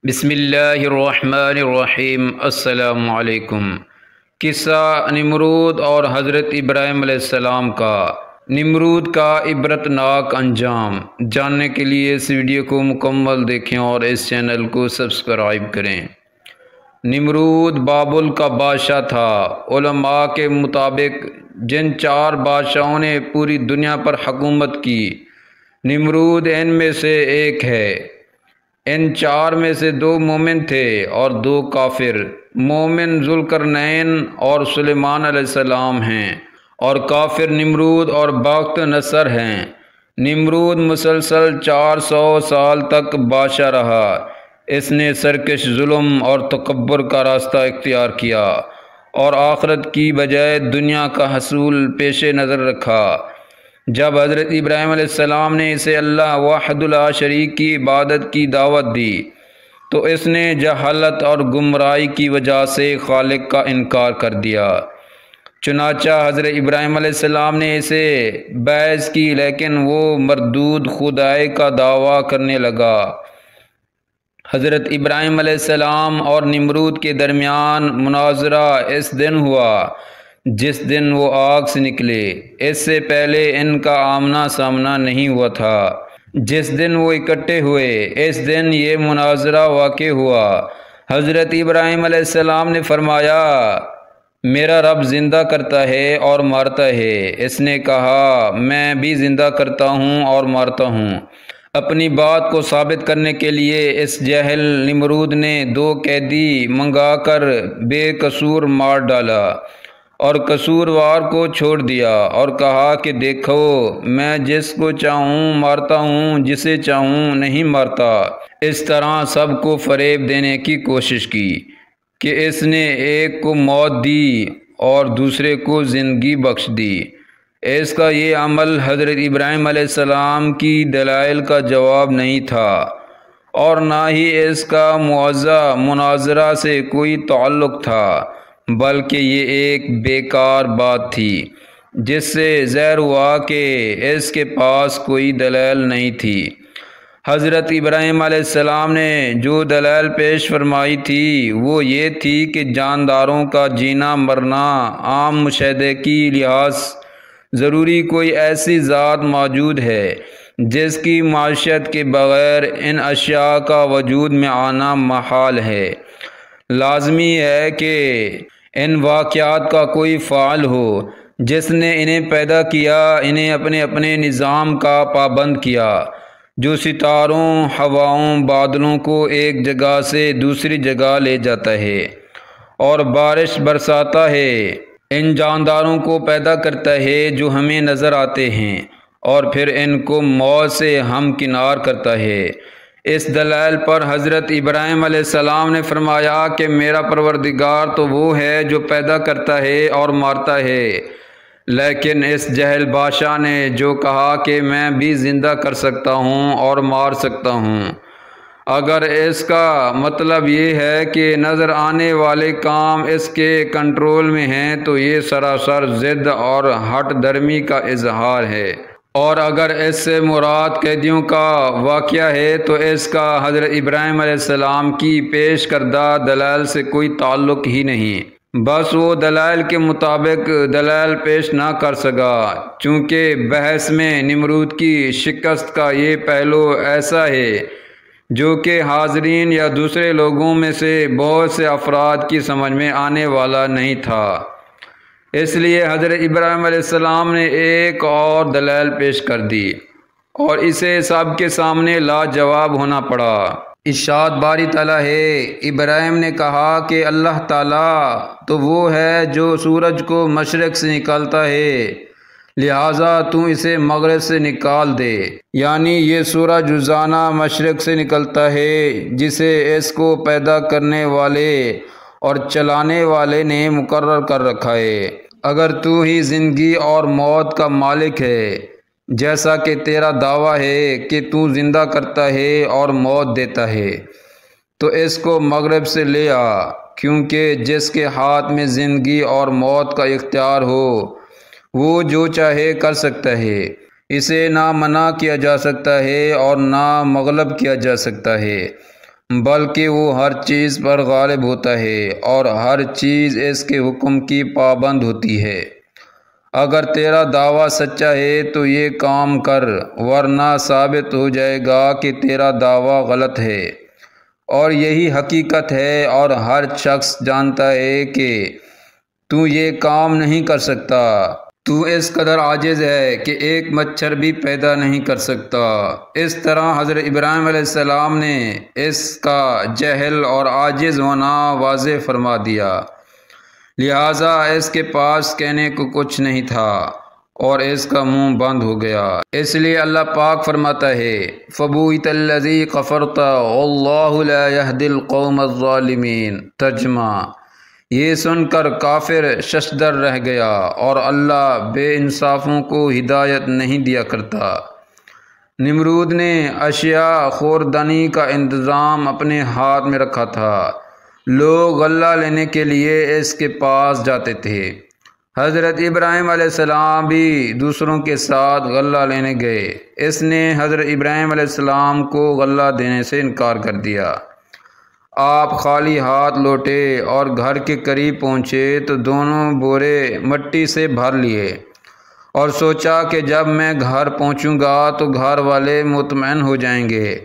بسم اللہ الرحمن الرحیم۔ السلام علیکم۔ قصہ نمرود اور حضرت ابراہیم علیہ السلام کا۔ نمرود کا عبرت ناک انجام جاننے کے لیے اس ویڈیو کو مکمل دیکھیں اور اس چینل کو سبسکرائب کریں۔ نمرود بابل کا بادشاہ تھا۔ علماء کے مطابق جن 4 بادشاہوں نے پوری دنیا پر حکومت کی، نمرود ان میں سے ایک ہے۔ ان 4 میں سے 2 مومن تھے اور 2 کافر۔ مومن ذوالقرنین اور سلیمان علیہ السلام ہیں، اور کافر نمرود اور بخت نصر ہیں۔ نمرود مسلسل 400 سال تک بادشاہ رہا۔ اس نے سرکش، ظلم اور تکبر کا راستہ اختیار کیا اور آخرت کی بجائے دنیا کا حصول پیش نظر رکھا۔ جب حضرت ابراہیم علیہ السلام نے اسے اللہ وحدہ لا شریک کی عبادت کی دعوت دی تو اس نے جہالت اور گمراہی کی وجہ سے خالق کا انکار کر دیا۔ چنانچہ حضرت ابراہیم علیہ السلام نے اسے بیعت کی، لیکن وہ مردود خدائی کا دعویٰ کرنے لگا۔ حضرت ابراہیم علیہ السلام اور نمرود کے درمیان مناظرہ اس دن ہوا جس دن وہ آگ سے نکلے۔ اس سے پہلے ان کا آمنا سامنا نہیں ہوا تھا۔ جس دن وہ اکٹھے ہوئے، اس دن یہ مناظرہ واقع ہوا۔ حضرت ابراہیم علیہ السلام نے فرمایا، میرا رب زندہ کرتا ہے اور مارتا ہے۔ اس نے کہا، میں بھی زندہ کرتا ہوں اور مارتا ہوں۔ اپنی بات کو ثابت کرنے کے لیے اس جاہل نمرود نے 2 قیدی منگا کر بے قصور مار ڈالا اور قصوروار کو چھوڑ دیا اور کہا کہ دیکھو، میں جس کو چاہوں مارتا ہوں، جسے چاہوں نہیں مارتا۔ اس طرح سب کو فریب دینے کی کوشش کی کہ اس نے ایک کو موت دی اور دوسرے کو زندگی بخش دی۔ اس کا یہ عمل حضرت ابراہیم علیہ السلام کی دلائل کا جواب نہیں تھا، اور نہ ہی اس کا معاوضہ مناظرہ سے کوئی تعلق تھا، بلکہ یہ ایک بیکار بات تھی جس سے ظاہر ہوا کہ اس کے پاس کوئی دلیل نہیں تھی۔ حضرت ابراہیم علیہ السلام نے جو دلیل پیش فرمائی تھی وہ یہ تھی کہ جانداروں کا جینا مرنا عام مشاہدے کی لحاظ ضروری کوئی ایسی ذات موجود ہے جس کی معیشت کے بغیر ان اشیاء کا وجود میں آنا محال ہے۔ لازمی ہے کہ ان واقعات کا کوئی فاعل ہو جس نے انہیں پیدا کیا، انہیں اپنے اپنے نظام کا پابند کیا، جو ستاروں، ہواؤں، بادلوں کو ایک جگہ سے دوسری جگہ لے جاتا ہے اور بارش برساتا ہے۔ ان جانداروں کو پیدا کرتا ہے جو ہمیں نظر آتے ہیں اور پھر ان کو موت سے ہمکنار کرتا ہے۔ اس دلیل پر حضرت ابراہیم علیہ السلام نے فرمایا کہ میرا پروردگار تو وہ ہے جو پیدا کرتا ہے اور مارتا ہے۔ لیکن اس جاہل بادشاہ نے جو کہا کہ میں بھی زندہ کر سکتا ہوں اور مار سکتا ہوں، اگر اس کا مطلب یہ ہے کہ نظر آنے والے کام اس کے کنٹرول میں ہیں تو یہ سراسر ضد اور ہٹ درمی کا اظہار ہے، اور اگر اس سے مراد قیدیوں کا واقعہ ہے تو اس کا حضرت ابراہیم علیہ السلام کی پیش کردہ دلائل سے کوئی تعلق ہی نہیں۔ بس وہ دلائل کے مطابق دلائل پیش نہ کر سکا، چونکہ بحث میں نمرود کی شکست کا یہ پہلو ایسا ہے جو کہ حاضرین یا دوسرے لوگوں میں سے بہت سے افراد کی سمجھ میں آنے والا نہیں تھا۔ اس لیے حضرت ابراہیم علیہ السلام نے ایک اور دلیل پیش کر دی اور اسے سب کے سامنے لاجواب ہونا پڑا۔ ارشاد باری تعالیٰ ہے، ابراہیم نے کہا کہ اللہ تعالیٰ تو وہ ہے جو سورج کو مشرق سے نکالتا ہے، لہٰذا تو اسے مغرب سے نکال دے۔ یعنی یہ سورج روزانہ مشرق سے نکلتا ہے جسے اس کو پیدا کرنے والے اور چلانے والے نے مقرر کر رکھا ہے۔ اگر تو ہی زندگی اور موت کا مالک ہے، جیسا کہ تیرا دعویٰ ہے کہ تو زندہ کرتا ہے اور موت دیتا ہے، تو اس کو مغرب سے لے آ، کیونکہ جس کے ہاتھ میں زندگی اور موت کا اختیار ہو وہ جو چاہے کر سکتا ہے۔ اسے نہ منع کیا جا سکتا ہے اور نہ مغلوب کیا جا سکتا ہے۔ بلکہ وہ ہر چیز پر غالب ہوتا ہے اور ہر چیز اس کے حکم کی پابند ہوتی ہے۔ اگر تیرا دعویٰ سچا ہے تو یہ کام کر، ورنہ ثابت ہو جائے گا کہ تیرا دعویٰ غلط ہے، اور یہی حقیقت ہے، اور ہر شخص جانتا ہے کہ تو یہ کام نہیں کر سکتا۔ تو اس قدر عاجز ہے کہ ایک مچھر بھی پیدا نہیں کر سکتا۔ اس طرح حضرت ابراہیم علیہ السلام نے اس کا جہل اور عاجز ہونا واضح فرما دیا، لہٰذا اس کے پاس کہنے کو کچھ نہیں تھا اور اس کا منہ بند ہو گیا۔ اس لیے اللہ پاک فرماتا ہے فَبُوئِتَ الَّذِي كَفَرْتَ وَاللَّهُ لَا يَهْدِي الْقَوْمَ الظَّالِمِينَ۔ ترجمہ: یہ سن کر کافر ششدر رہ گیا اور اللہ بے انصافوں کو ہدایت نہیں دیا کرتا۔ نمرود نے اشیاء خوردنی کا انتظام اپنے ہاتھ میں رکھا تھا۔ لوگ غلہ لینے کے لیے اس کے پاس جاتے تھے۔ حضرت ابراہیم علیہ السلام بھی دوسروں کے ساتھ غلہ لینے گئے۔ اس نے حضرت ابراہیم علیہ السلام کو غلہ دینے سے انکار کر دیا۔ آپ خالی ہاتھ لوٹے اور گھر کے قریب پہنچے تو دونوں بورے مٹی سے بھر لیے اور سوچا کہ جب میں گھر پہنچوں گا تو گھر والے مطمئن ہو جائیں گے۔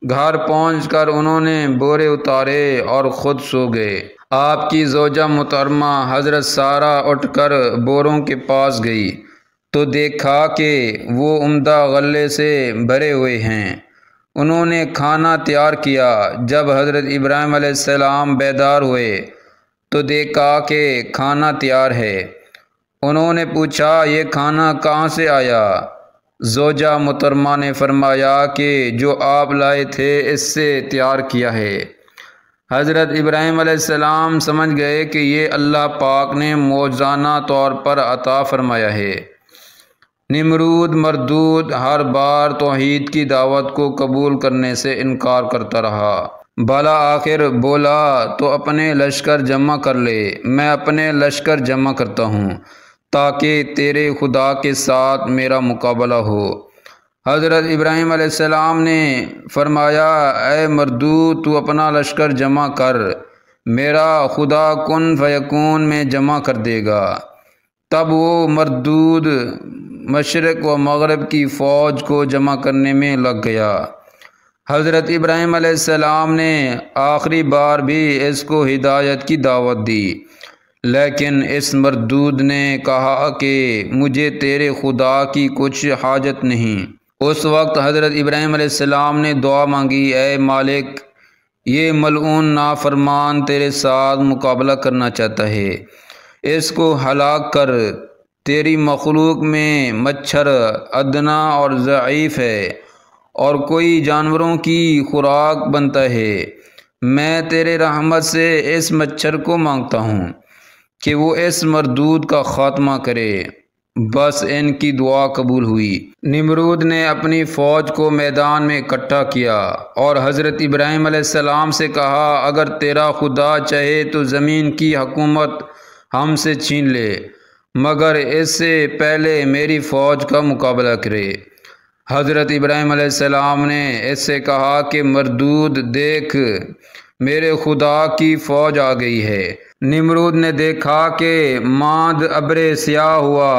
گھر پہنچ کر انہوں نے بورے اتارے اور خود سو گئے۔ آپ کی زوجہ محترمہ حضرت سارہ اٹھ کر بوروں کے پاس گئی تو دیکھا کہ وہ عمدہ غلے سے بھرے ہوئے ہیں۔ انہوں نے کھانا تیار کیا۔ جب حضرت ابراہیم علیہ السلام بیدار ہوئے تو دیکھا کہ کھانا تیار ہے۔ انہوں نے پوچھا یہ کھانا کہاں سے آیا؟ زوجہ محترمہ نے فرمایا کہ جو آپ لائے تھے اس سے تیار کیا ہے۔ حضرت ابراہیم علیہ السلام سمجھ گئے کہ یہ اللہ پاک نے معجزانہ طور پر عطا فرمایا ہے۔ نمرود مردود ہر بار توحید کی دعوت کو قبول کرنے سے انکار کرتا رہا۔ بھلا آخر بولا تو اپنے لشکر جمع کر لے، میں اپنے لشکر جمع کرتا ہوں تاکہ تیرے خدا کے ساتھ میرا مقابلہ ہو۔ حضرت ابراہیم علیہ السلام نے فرمایا اے مردود تو اپنا لشکر جمع کر، میرا خدا کن فیکون میں جمع کر دے گا۔ تب وہ مردود مشرق و مغرب کی فوج کو جمع کرنے میں لگ گیا۔ حضرت ابراہیم علیہ السلام نے آخری بار بھی اس کو ہدایت کی دعوت دی، لیکن اس مردود نے کہا کہ مجھے تیرے خدا کی کچھ حاجت نہیں۔ اس وقت حضرت ابراہیم علیہ السلام نے دعا مانگی اے مالک، یہ ملعون نافرمان تیرے ساتھ مقابلہ کرنا چاہتا ہے، اس کو ہلاک کر۔ تیری مخلوق میں مچھر ادنا اور ضعیف ہے اور کوئی جانوروں کی خوراک بنتا ہے۔ میں تیرے رحمت سے اس مچھر کو مانگتا ہوں کہ وہ اس مردود کا خاتمہ کرے۔ بس ان کی دعا قبول ہوئی۔ نمرود نے اپنی فوج کو میدان میں اکٹھا کیا اور حضرت ابراہیم علیہ السلام سے کہا اگر تیرا خدا چاہے تو زمین کی حکومت ہم سے چھین لے، مگر اس سے پہلے میری فوج کا مقابلہ کرے۔ حضرت ابراہیم علیہ السلام نے اس سے کہا کہ مردود دیکھ، میرے خدا کی فوج آ گئی ہے۔ نمرود نے دیکھا کہ ماند ابر سیاہ ہوا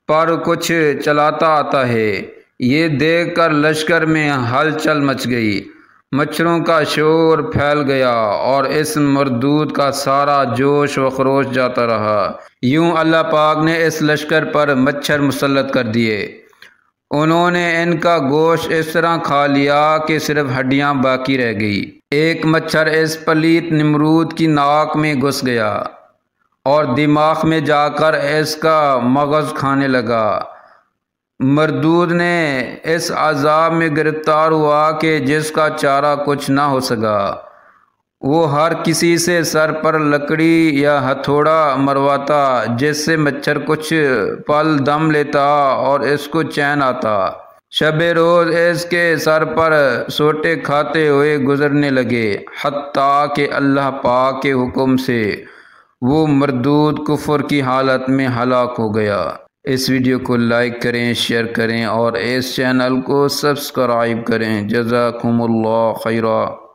پر کچھ چلاتا آتا ہے۔ یہ دیکھ کر لشکر میں ہلچل مچ گئی، مچھروں کا شور پھیل گیا اور اس مردود کا سارا جوش و خروش جاتا رہا۔ یوں اللہ پاک نے اس لشکر پر مچھر مسلط کر دیے۔ انہوں نے ان کا گوشت اس طرح کھا لیا کہ صرف ہڈیاں باقی رہ گئی۔ ایک مچھر اس پلیت نمرود کی ناک میں گھس گیا اور دماغ میں جا کر اس کا مغز کھانے لگا۔ مردود نے اس عذاب میں گرفتار ہوا کہ جس کا چارہ کچھ نہ ہو سکا۔ وہ ہر کسی سے سر پر لکڑی یا ہتھوڑا مرواتا جس سے مچھر کچھ پل دم لیتا اور اس کو چین آتا۔ شب روز اس کے سر پر سوٹے کھاتے ہوئے گزرنے لگے، حتیٰ کہ اللہ پاک کے حکم سے وہ مردود کفر کی حالت میں ہلاک ہو گیا۔ اس ویڈیو کو لائک کریں، شیئر کریں اور اس چینل کو سبسکرائب کریں۔ جزاکم اللہ خیرا۔